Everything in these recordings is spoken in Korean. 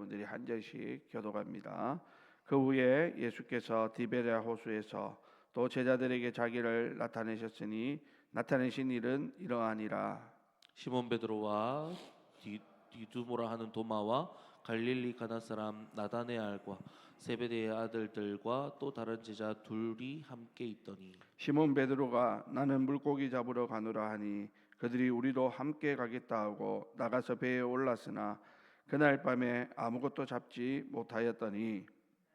여러분들이 한 절씩 교독합니다. 그 후에 예수께서 디베랴 호수에서 또 제자들에게 자기를 나타내셨으니 나타내신 일은 이러하니라. 시몬 베드로와 디두모라 하는 도마와 갈릴리 가나 사람 나다네알과 세베대의 아들들과 또 다른 제자 둘이 함께 있더니 시몬 베드로가 나는 물고기 잡으러 가노라 하니 그들이 우리도 함께 가겠다 하고 나가서 배에 올랐으나 그날 밤에 아무것도 잡지 못하였더니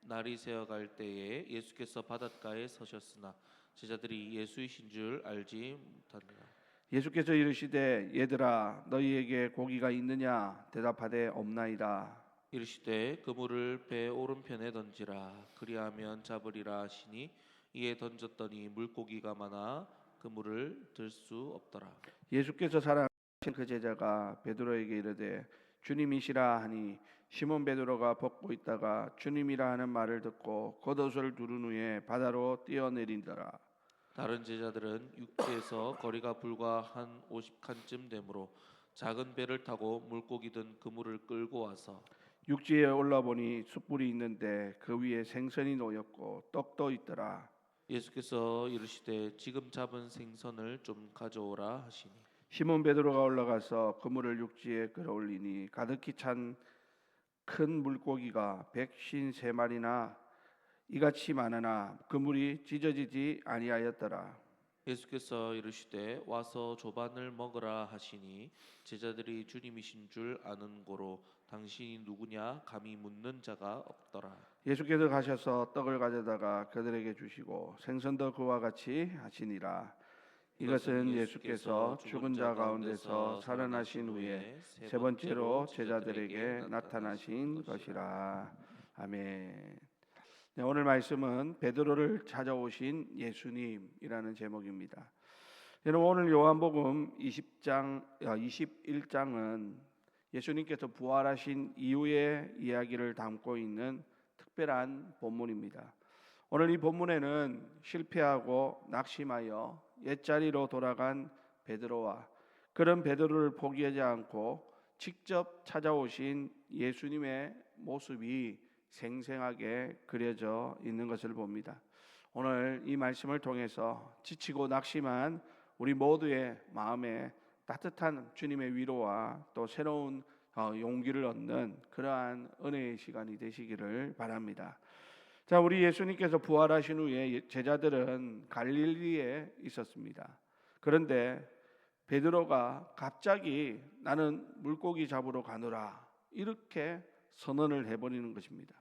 날이 새어갈 때에 예수께서 바닷가에 서셨으나 제자들이 예수이신 줄 알지 못하니라. 예수께서 이르시되 얘들아 너희에게 고기가 있느냐 대답하되 없나이다. 이르시되 그물을 배 오른편에 던지라 그리하면 잡으리라 하시니 이에 던졌더니 물고기가 많아 그물을 들 수 없더라. 예수께서 사랑하신 그 제자가 베드로에게 이르되 주님이시라 하니 시몬 베드로가 벗고 있다가 주님이라 하는 말을 듣고 겉옷을 두른 후에 바다로 뛰어내리더라. 다른 제자들은 육지에서 거리가 불과 한 50칸쯤 되므로 작은 배를 타고 물고기 든 그물을 끌고 와서 육지에 올라보니 숯불이 있는데 그 위에 생선이 놓였고 떡도 있더라. 예수께서 이르시되 지금 잡은 생선을 좀 가져오라 하시니 시몬 베드로가 올라가서 그물을 육지에 끌어올리니 가득히 찬 큰 물고기가 153마리나 이같이 많으나 그물이 찢어지지 아니하였더라. 예수께서 이르시되 와서 조반을 먹으라 하시니 제자들이 주님이신 줄 아는 고로 당신이 누구냐 감히 묻는 자가 없더라. 예수께서 가셔서 떡을 가져다가 그들에게 주시고 생선도 그와 같이 하시니라. 이것은 예수께서 죽은 자 가운데서 살아나신 후에 세 번째로 제자들에게 나타나신 것이라. 아멘. 네, 오늘 말씀은 베드로를 찾아오신 예수님이라는 제목입니다. 여러분 오늘 요한복음 21장은 예수님께서 부활하신 이후의 이야기를 담고 있는 특별한 본문입니다. 오늘 이 본문에는 실패하고 낙심하여 옛자리로 돌아간 베드로와 그런 베드로를 포기하지 않고 직접 찾아오신 예수님의 모습이 생생하게 그려져 있는 것을 봅니다. 오늘 이 말씀을 통해서 지치고 낙심한 우리 모두의 마음에 따뜻한 주님의 위로와 또 새로운 용기를 얻는 그러한 은혜의 시간이 되시기를 바랍니다. 자, 우리 예수님께서 부활하신 후에 제자들은 갈릴리에 있었습니다. 그런데 베드로가 갑자기 나는 물고기 잡으러 가노라 이렇게 선언을 해버리는 것입니다.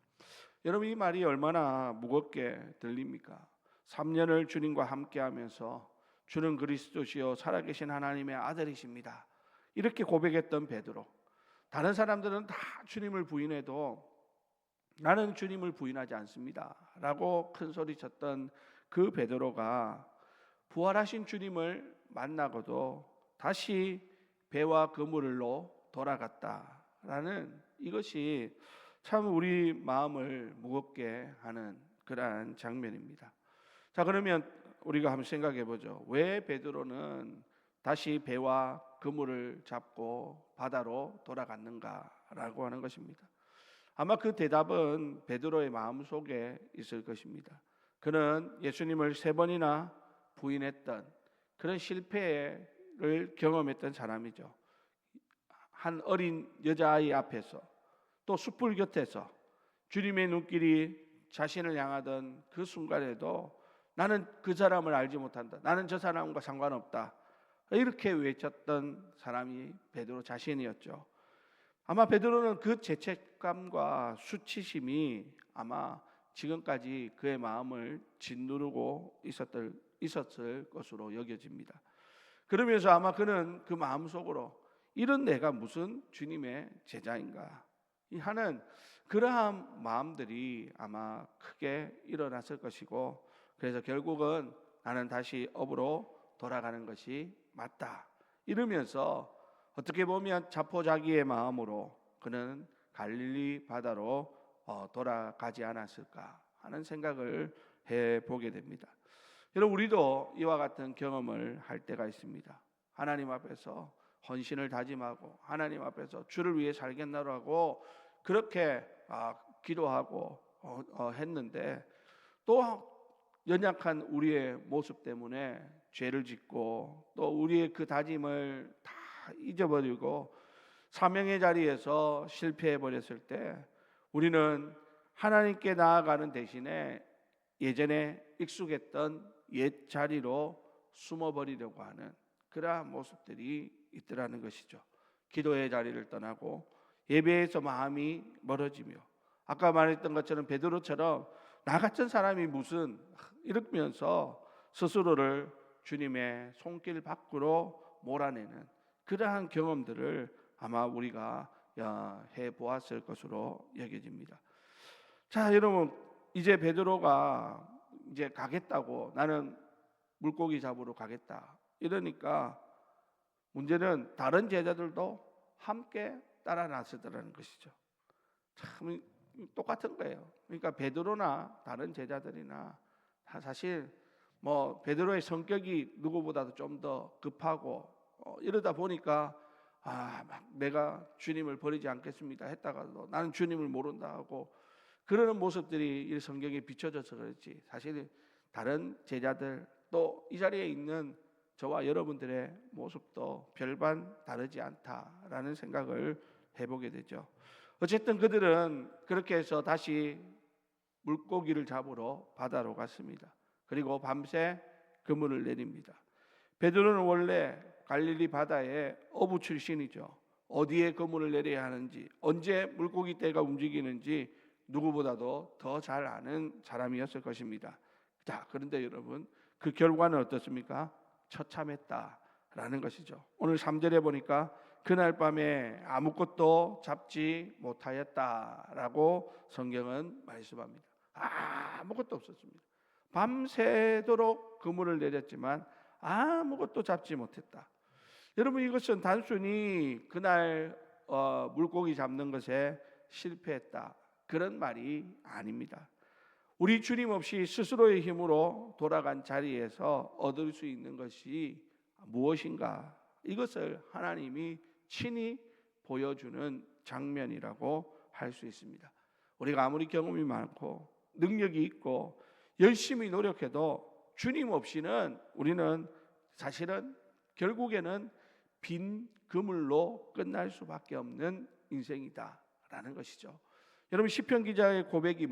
여러분 이 말이 얼마나 무겁게 들립니까? 3년을 주님과 함께하면서 주는 그리스도시요 살아계신 하나님의 아들이십니다. 이렇게 고백했던 베드로. 다른 사람들은 다 주님을 부인해도 나는 주님을 부인하지 않습니다 라고 큰 소리 쳤던 그 베드로가 부활하신 주님을 만나고도 다시 배와 그물로 돌아갔다라는 이것이 참 우리 마음을 무겁게 하는 그러한 장면입니다. 자, 그러면 우리가 한번 생각해 보죠. 왜 베드로는 다시 배와 그물을 잡고 바다로 돌아갔는가라고 하는 것입니다. 아마 그 대답은 베드로의 마음속에 있을 것입니다. 그는 예수님을 3번이나 부인했던 그런 실패를 경험했던 사람이죠. 한 어린 여자아이 앞에서 또 숯불 곁에서 주님의 눈길이 자신을 향하던 그 순간에도 나는 그 사람을 알지 못한다. 나는 저 사람과 상관없다. 이렇게 외쳤던 사람이 베드로 자신이었죠. 아마 베드로는 그 죄책감과 수치심이 아마 지금까지 그의 마음을 짓누르고 있었을 것으로 여겨집니다. 그러면서 아마 그는 그 마음속으로 이런 내가 무슨 주님의 제자인가 하는 그러한 마음들이 아마 크게 일어났을 것이고 그래서 결국은 나는 다시 업으로 돌아가는 것이 맞다 이러면서 어떻게 보면 자포자기의 마음으로 그는 갈릴리 바다로 돌아가지 않았을까 하는 생각을 해보게 됩니다. 여러분 우리도 이와 같은 경험을 할 때가 있습니다. 하나님 앞에서 헌신을 다짐하고 하나님 앞에서 주를 위해 살겠나라고 그렇게 기도하고 했는데 또 연약한 우리의 모습 때문에 죄를 짓고 또 우리의 그 다짐을 다 잊어버리고 사명의 자리에서 실패해 버렸을 때 우리는 하나님께 나아가는 대신에 예전에 익숙했던 옛 자리로 숨어버리려고 하는 그러한 모습들이 있더라는 것이죠. 기도의 자리를 떠나고 예배에서 마음이 멀어지며 아까 말했던 것처럼 베드로처럼 나 같은 사람이 무슨 이러면서 스스로를 주님의 손길 밖으로 몰아내는 그러한 경험들을 아마 우리가 해 보았을 것으로 여겨집니다. 자, 여러분 이제 베드로가 이제 가겠다고 나는 물고기 잡으러 가겠다 이러니까 문제는 다른 제자들도 함께 따라 나서더라는 것이죠. 참 똑같은 거예요. 그러니까 베드로나 다른 제자들이나 다 사실 뭐 베드로의 성격이 누구보다도 좀 더 급하고 이러다 보니까 막 내가 주님을 버리지 않겠습니다 했다가도 나는 주님을 모른다 하고 그러는 모습들이 이 성경에 비춰져서 그렇지 사실 다른 제자들 또 이 자리에 있는 저와 여러분들의 모습도 별반 다르지 않다라는 생각을 해보게 되죠. 어쨌든 그들은 그렇게 해서 다시 물고기를 잡으러 바다로 갔습니다. 그리고 밤새 그물을 내립니다. 베드로는 원래 갈릴리 바다의 어부 출신이죠. 어디에 그물을 내려야 하는지, 언제 물고기 떼가 움직이는지 누구보다도 더 잘 아는 사람이었을 것입니다. 자, 그런데 여러분 그 결과는 어떻습니까? 처참했다라는 것이죠. 오늘 3절에 보니까 그날 밤에 아무것도 잡지 못하였다라고 성경은 말씀합니다. 아무것도 없었습니다. 밤새도록 그물을 내렸지만 아무것도 잡지 못했다. 여러분 이것은 단순히 그날 물고기 잡는 것에 실패했다 그런 말이 아닙니다. 우리 주님 없이 스스로의 힘으로 돌아간 자리에서 얻을 수 있는 것이 무엇인가 이것을 하나님이 친히 보여주는 장면이라고 할 수 있습니다. 우리가 아무리 경험이 많고 능력이 있고 열심히 노력해도 주님 없이는 우리는 사실은 결국에는 빈 그물로 끝날 수밖에 없는 인생이다라는 것이죠. 여러분 시편 기자의 고백이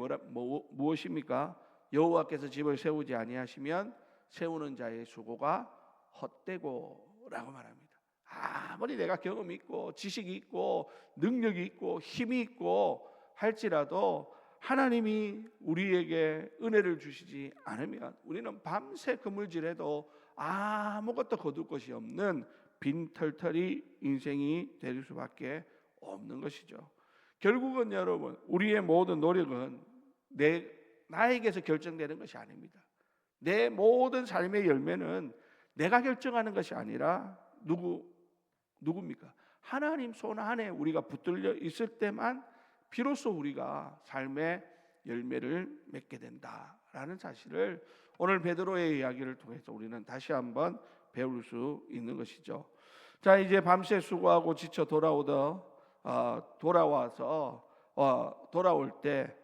무엇입니까? 여호와께서 집을 세우지 아니하시면 세우는 자의 수고가 헛되고라고 말합니다. 아무리 내가 경험이 있고 지식이 있고 능력이 있고 힘이 있고 할지라도 하나님이 우리에게 은혜를 주시지 않으면 우리는 밤새 그물질해도 아무것도 거둘 것이 없는 빈털터리 인생이 될 수밖에 없는 것이죠. 결국은 여러분 우리의 모든 노력은 나에게서 결정되는 것이 아닙니다. 내 모든 삶의 열매는 내가 결정하는 것이 아니라 누굽니까? 하나님 손 안에 우리가 붙들려 있을 때만 비로소 우리가 삶의 열매를 맺게 된다라는 사실을 오늘 베드로의 이야기를 통해서 우리는 다시 한번 배울 수 있는 것이죠. 자, 이제 밤새 수고하고 지쳐 돌아올 때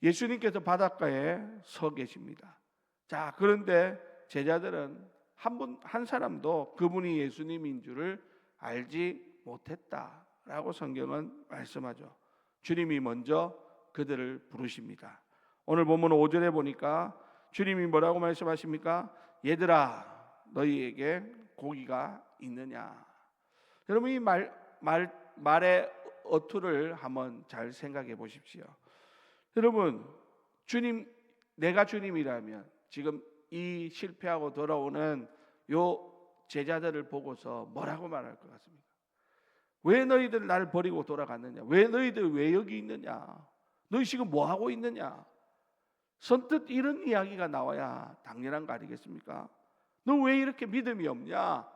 예수님께서 바닷가에 서 계십니다. 자, 그런데 제자들은 한 사람도 그분이 예수님인 줄을 알지 못했다라고 성경은 말씀하죠. 주님이 먼저 그들을 부르십니다. 오늘 본문 5절에 보니까 주님이 뭐라고 말씀하십니까? 얘들아 너희에게 고기가 있느냐? 여러분 이 말의 어투를 한번 잘 생각해 보십시오. 여러분 내가 주님이라면 지금 이 실패하고 돌아오는 요 제자들을 보고서 뭐라고 말할 것 같습니까? 왜 너희들 나를 버리고 돌아갔느냐? 왜 너희들 왜 여기 있느냐? 너희 지금 뭐 하고 있느냐? 선뜻 이런 이야기가 나와야 당연한 거 아니겠습니까? 너 왜 이렇게 믿음이 없냐?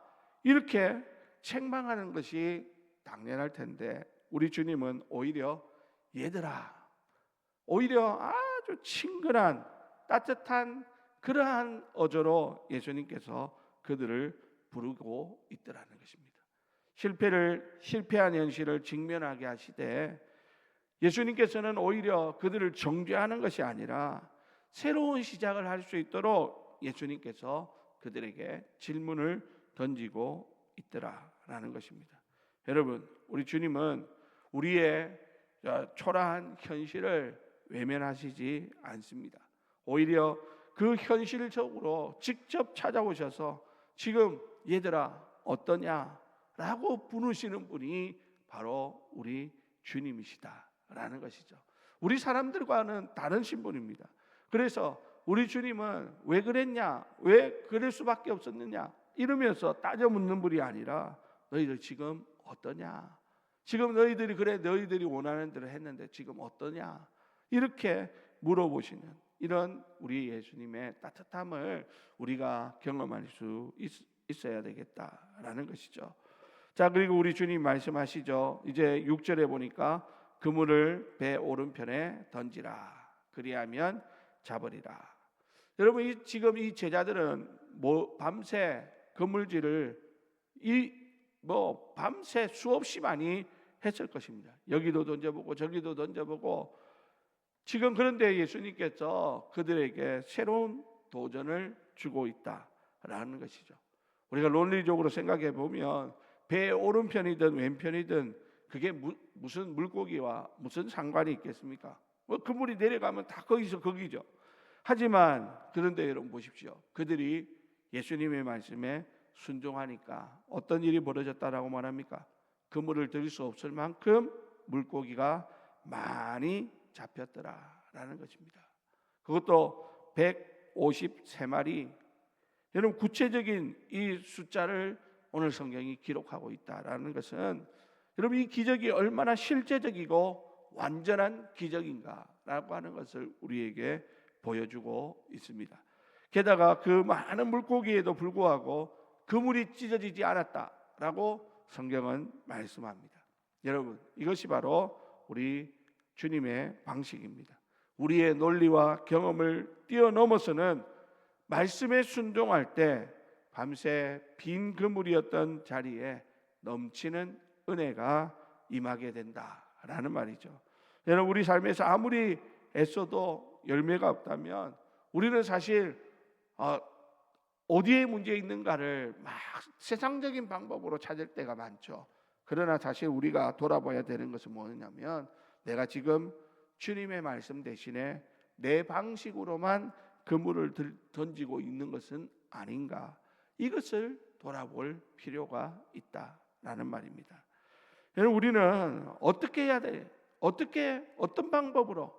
이렇게 책망하는 것이 당연할 텐데 우리 주님은 오히려 얘들아 오히려 아주 친근한 따뜻한 그러한 어조로 예수님께서 그들을 부르고 있더라는 것입니다. 실패한 현실을 직면하게 하시되 예수님께서는 오히려 그들을 정죄하는 것이 아니라 새로운 시작을 할 수 있도록 예수님께서 그들에게 질문을 던지고 있더라라는 것입니다. 여러분, 우리 주님은 우리의 초라한 현실을 외면하시지 않습니다. 오히려 그 현실 속으로 직접 찾아오셔서 지금 얘들아 어떠냐라고 부르시는 분이 바로 우리 주님이시다라는 것이죠. 우리 사람들과는 다른 신분입니다. 그래서 우리 주님은 왜 그랬냐, 왜 그럴 수밖에 없었느냐 이러면서 따져 묻는 분이 아니라 너희들 지금 어떠냐, 지금 너희들이 그래 너희들이 원하는 대로 했는데 지금 어떠냐 이렇게 물어보시는 이런 우리 예수님의 따뜻함을 우리가 경험할 수 있어야 되겠다라는 것이죠. 자, 그리고 우리 주님 말씀하시죠. 이제 6절에 보니까 그물을 배 오른편에 던지라 그리하면 잡으리라. 여러분, 지금 이 제자들은 밤새 그물질을 밤새 수없이 많이 했을 것입니다. 여기도 던져보고 저기도 던져보고 지금 그런데 예수님께서 그들에게 새로운 도전을 주고 있다라는 것이죠. 우리가 논리적으로 생각해 보면 배 오른편이든 왼편이든 그게 무슨 물고기와 무슨 상관이 있겠습니까? 그물이 내려가면 다 거기서 거기죠. 하지만 그런데 여러분 보십시오. 그들이 예수님의 말씀에 순종하니까 어떤 일이 벌어졌다라고 말합니까? 그물을 들 수 없을 만큼 물고기가 많이 잡혔더라라는 것입니다. 그것도 153마리. 여러분, 구체적인 이 숫자를 오늘 성경이 기록하고 있다라는 것은 여러분 이 기적이 얼마나 실제적이고 완전한 기적인가라고 하는 것을 우리에게 보여주고 있습니다. 게다가 그 많은 물고기에도 불구하고 그물이 찢어지지 않았다라고 성경은 말씀합니다. 여러분, 이것이 바로 우리 주님의 방식입니다. 우리의 논리와 경험을 뛰어넘어서는 말씀에 순종할 때 밤새 빈 그물이었던 자리에 넘치는 은혜가 임하게 된다라는 말이죠. 여러분, 우리 삶에서 아무리 애써도 열매가 없다면 우리는 사실 어디에 문제 있는가를 막 세상적인 방법으로 찾을 때가 많죠. 그러나 사실 우리가 돌아봐야 되는 것은 뭐냐면 내가 지금 주님의 말씀 대신에 내 방식으로만 그물을 던지고 있는 것은 아닌가, 이것을 돌아볼 필요가 있다라는 말입니다. 여러분, 우리는 어떻게 해야 돼? 어떤 방법으로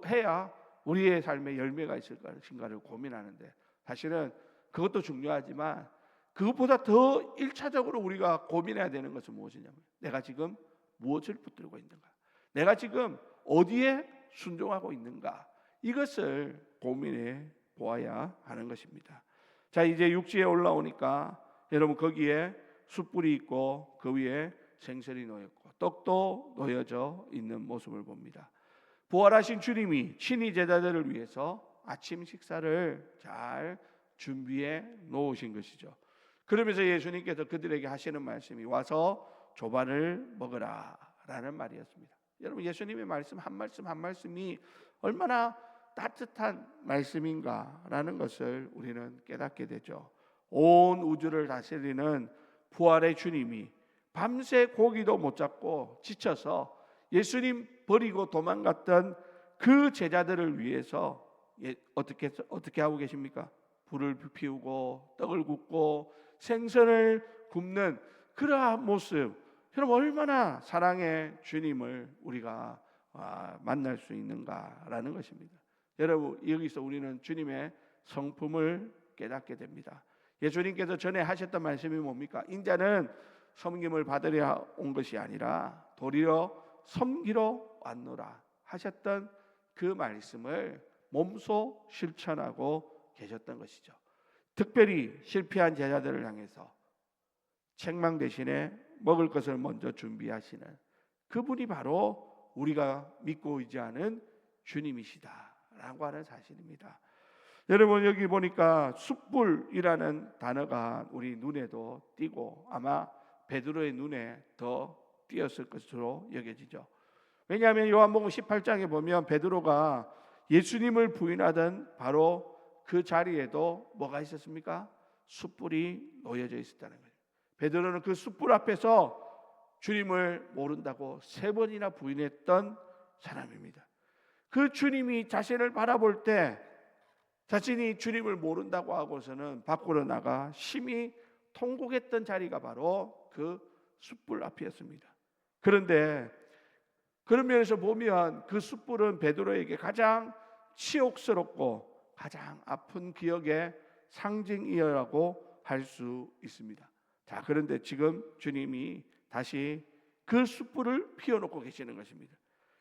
해야 우리의 삶에 열매가 있을 것인가를 고민하는데 사실은 그것도 중요하지만 그것보다 더 1차적으로 우리가 고민해야 되는 것은 무엇이냐면 내가 지금 무엇을 붙들고 있는가, 내가 지금 어디에 순종하고 있는가, 이것을 고민해 보아야 하는 것입니다. 자, 이제 육지에 올라오니까 여러분 거기에 숯불이 있고 그 위에 생선이 놓였고 떡도 놓여져 있는 모습을 봅니다. 부활하신 주님이 친히 제자들을 위해서 아침 식사를 잘 준비해 놓으신 것이죠. 그러면서 예수님께서 그들에게 하시는 말씀이 와서 조반을 먹으라 라는 말이었습니다. 여러분, 예수님의 말씀 한 말씀이 얼마나 따뜻한 말씀인가라는 것을 우리는 깨닫게 되죠. 온 우주를 다스리는 부활의 주님이 밤새 고기도 못 잡고 지쳐서 예수님 버리고 도망갔던 그 제자들을 위해서 어떻게 하고 계십니까? 불을 피우고 떡을 굽고 생선을 굽는 그러한 모습, 여러분 얼마나 사랑의 주님을 우리가 만날 수 있는가라는 것입니다. 여러분, 여기서 우리는 주님의 성품을 깨닫게 됩니다. 예수님께서 전에 하셨던 말씀이 뭡니까? 인자는 섬김을 받으려 온 것이 아니라 도리어 섬기러 왔노라 하셨던 그 말씀을 몸소 실천하고 계셨던 것이죠. 특별히 실패한 제자들을 향해서 책망 대신에 먹을 것을 먼저 준비하시는 그분이 바로 우리가 믿고 의지하는 주님이시다라고 하는 사실입니다. 여러분, 여기 보니까 숯불이라는 단어가 우리 눈에도 띄고 아마 베드로의 눈에 더 띄었을 것으로 여겨지죠. 왜냐하면 요한복음 18장에 보면 베드로가 예수님을 부인하던 바로 그 자리에도 뭐가 있었습니까? 숯불이 놓여져 있었다는 거예요. 베드로는 그 숯불 앞에서 주님을 모른다고 3번이나 부인했던 사람입니다. 그 주님이 자신을 바라볼 때 자신이 주님을 모른다고 하고서는 밖으로 나가 심히 통곡했던 자리가 바로 그 숯불 앞이었습니다. 그런데 그런 면에서 보면 그 숯불은 베드로에게 가장 치욕스럽고 가장 아픈 기억의 상징이라고 할 수 있습니다. 자, 그런데 지금 주님이 다시 그 숯불을 피워놓고 계시는 것입니다.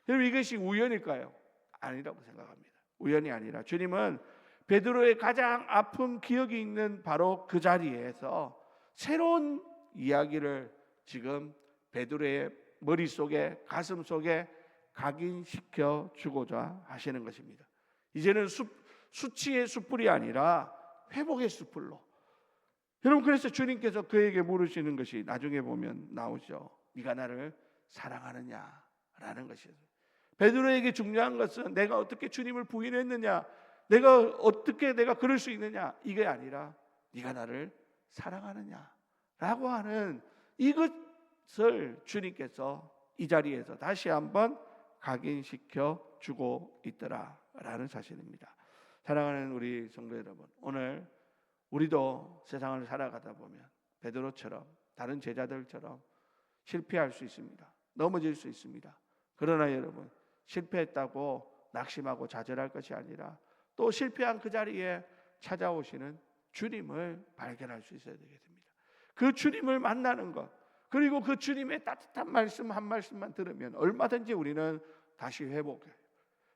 여러분, 이것이 우연일까요? 아니라고 생각합니다. 우연이 아니라 주님은 베드로의 가장 아픈 기억이 있는 바로 그 자리에서 새로운 이야기를 지금 베드로의 머릿속에 가슴속에 각인시켜 주고자 하시는 것입니다. 이제는 수치의 숯불이 아니라 회복의 숯불로. 여러분, 그래서 주님께서 그에게 물으시는 것이 나중에 보면 나오죠. 네가 나를 사랑하느냐라는 것이에요. 베드로에게 중요한 것은 내가 어떻게 주님을 부인했느냐, 내가 그럴 수 있느냐, 이게 아니라 네가 나를 사랑하느냐라고 하는 이것을 주님께서 이 자리에서 다시 한번 각인시켜 주고 있더라라는 사실입니다. 사랑하는 우리 성도 여러분, 오늘 우리도 세상을 살아가다 보면 베드로처럼 다른 제자들처럼 실패할 수 있습니다. 넘어질 수 있습니다. 그러나 여러분, 실패했다고 낙심하고 좌절할 것이 아니라 또 실패한 그 자리에 찾아오시는 주님을 발견할 수 있어야 되겠습니다. 그 주님을 만나는 것, 그리고 그 주님의 따뜻한 말씀 한 말씀만 들으면 얼마든지 우리는 다시 회복해요.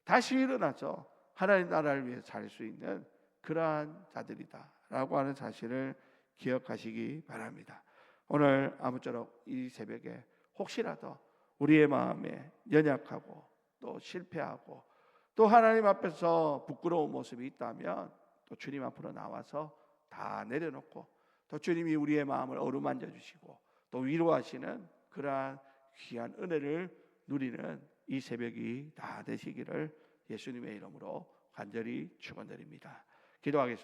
다시 일어나서 하나님 나라를 위해 살 수 있는 그러한 자들이다라고 하는 사실을 기억하시기 바랍니다. 오늘 아무쪼록 이 새벽에 혹시라도 우리의 마음에 연약하고 또 실패하고 또 하나님 앞에서 부끄러운 모습이 있다면 또 주님 앞으로 나와서 다 내려놓고 또 주님이 우리의 마음을 어루만져 주시고 또 위로하시는 그러한 귀한 은혜를 누리는 이 새벽이 다 되시기를 예수님의 이름으로 간절히 축원드립니다. 기도하겠습니다.